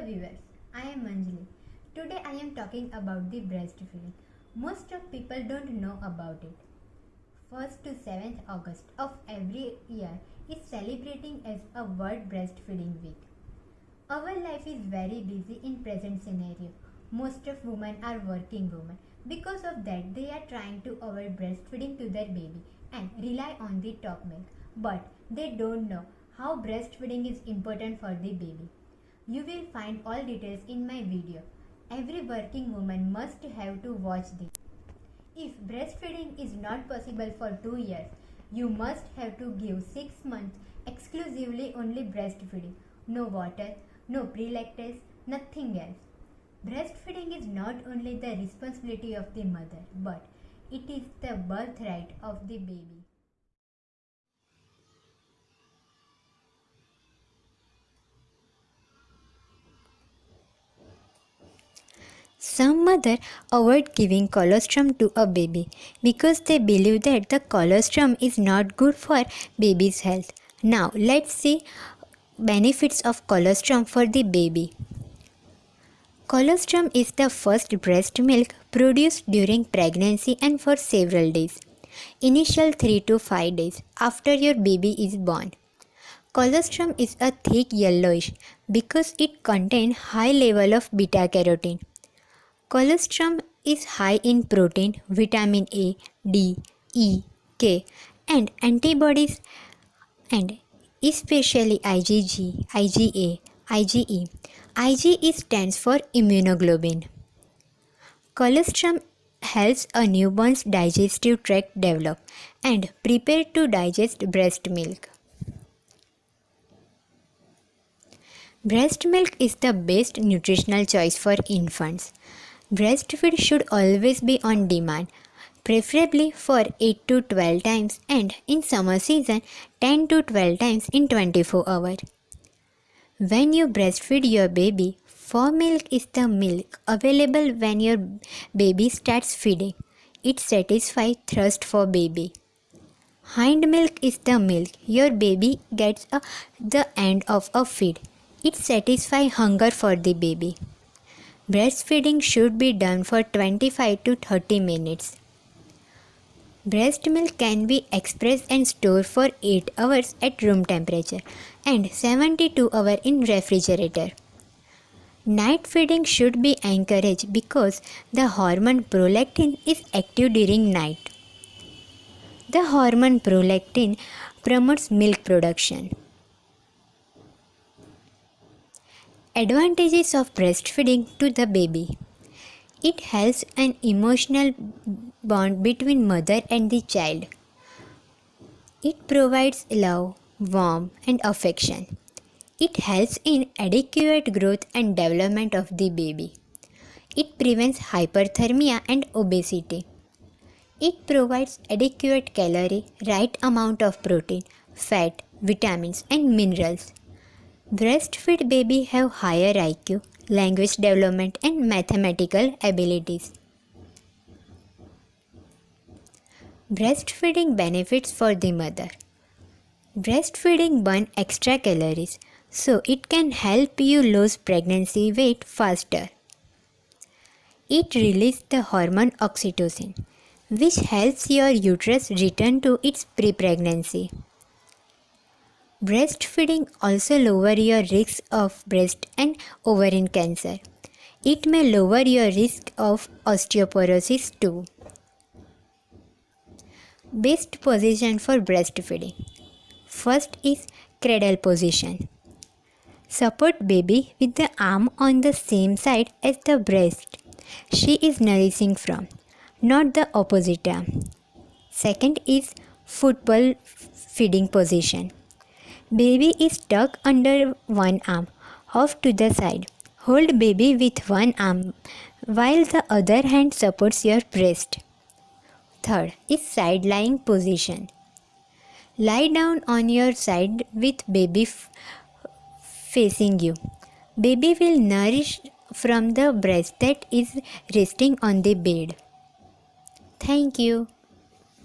viewers, I am Anjali. Today I am talking about the breastfeeding. Most of people don't know about it. 1st to 7th August of every year is celebrating as a World Breastfeeding Week. Our life is very busy in present scenario. Most of women are working women. Because of that, they are trying to avoid breastfeeding to their baby and rely on the top milk. But they don't know how breastfeeding is important for the baby. You will find all details in my video. Every working woman must have to watch this. If breastfeeding is not possible for 2 years, you must have to give 6 months exclusively only breastfeeding. No water, no pre-lactase, nothing else. Breastfeeding is not only the responsibility of the mother, but it is the birthright of the baby. Some mothers avoid giving colostrum to a baby because they believe that the colostrum is not good for baby's health. Now let's see benefits of colostrum for the baby. Colostrum is the first breast milk produced during pregnancy and for several days. Initial 3 to 5 days after your baby is born. Colostrum is a thick yellowish because it contains high level of beta carotene. Colostrum is high in protein, vitamin A, D, E, K, and antibodies, and especially IgG, IgA, IgE. IgE stands for immunoglobulin. Colostrum helps a newborn's digestive tract develop and prepare to digest breast milk. Breast milk is the best nutritional choice for infants. Breastfeed should always be on demand, preferably for 8 to 12 times and in summer season 10 to 12 times in 24 hours. When you breastfeed your baby, formilk is the milk available when your baby starts feeding. It satisfies thirst for baby. Hind milk is the milk your baby gets at the end of a feed. It satisfies hunger for the baby. Breastfeeding should be done for 25 to 30 minutes. Breast milk can be expressed and stored for 8 hours at room temperature and 72 hours in refrigerator. Night feeding should be encouraged because the hormone prolactin is active during night. The hormone prolactin promotes milk production. Advantages of breastfeeding to the baby. It helps an emotional bond between mother and the child. It provides love, warmth, and affection. It helps in adequate growth and development of the baby. It prevents hyperthermia and obesity. It provides adequate calorie, right amount of protein, fat, vitamins, and minerals. Breastfed baby have higher IQ, language development, and mathematical abilities. Breastfeeding benefits for the mother. Breastfeeding burns extra calories, so it can help you lose pregnancy weight faster. It releases the hormone oxytocin, which helps your uterus return to its pre-pregnancy. Breastfeeding also lowers your risk of breast and ovarian cancer. It may lower your risk of osteoporosis too. Best position for breastfeeding. First is cradle position. Support baby with the arm on the same side as the breast she is nourishing from, not the opposite arm. Second is football feeding position. Baby is tucked under one arm, off to the side. Hold baby with one arm while the other hand supports your breast. Third is side lying position. Lie down on your side with baby facing you. Baby will nourish from the breast that is resting on the bed. Thank you.